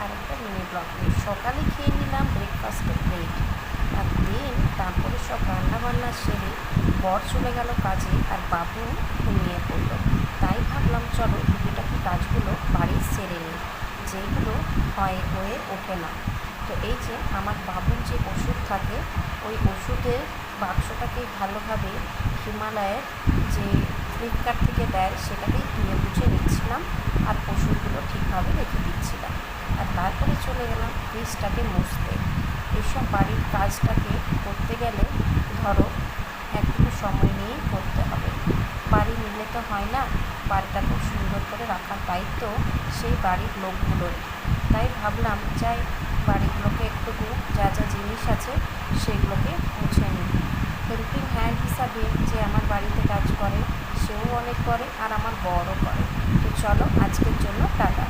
আরেকটা mini blog নিয়ে। সকালে খেয়ে নিলাম ব্রেকফাস্টে ব্রেড, আর দেন তারপরে সব রান্নাবান্না সেরে বর চলে গেল কাজে আর বাবু ঘুমিয়ে পড়লো। তাই ভাবলাম চলো টুকিটাকি কাজগুলো বাড়ি সেরে নিই, যেগুলো হয়ে ওঠে না। তো এই যে আমার বাবুর যে ওষুধ থাকে, ওই ওষুধের বাক্সটাকে ভালোভাবে হিমালয়ের যে ফ্লিপকার্ট থেকে দেয় সেটাকেই ধুয়ে মুছে নিচ্ছিলাম, আর ওষুধগুলো ঠিকভাবে রেখে দিচ্ছিলাম। আর তারপরে চলে গেলাম ফ্রিজটাকে মুছতে। এইসব বাড়ির কাজটাকে করতে গেলে ধরো একটু সময় নিয়েই করতে হবে। বাড়ি মিলে তো হয় না, বাড়িটা খুব সুন্দর করে রাখার দায়িত্ব সেই বাড়ির লোকগুলোর। তাই ভাবলাম যাই বাড়িগুলোকে একটু যা যা জিনিস আছে সেগুলোকে মুছে নিই। হেল্পিং হ্যান্ড হিসাবে যে আমার বাড়িতে কাজ করে সেও অনেক করে, আর আমার বরও করে। তো চলো আজকের জন্য টাটা।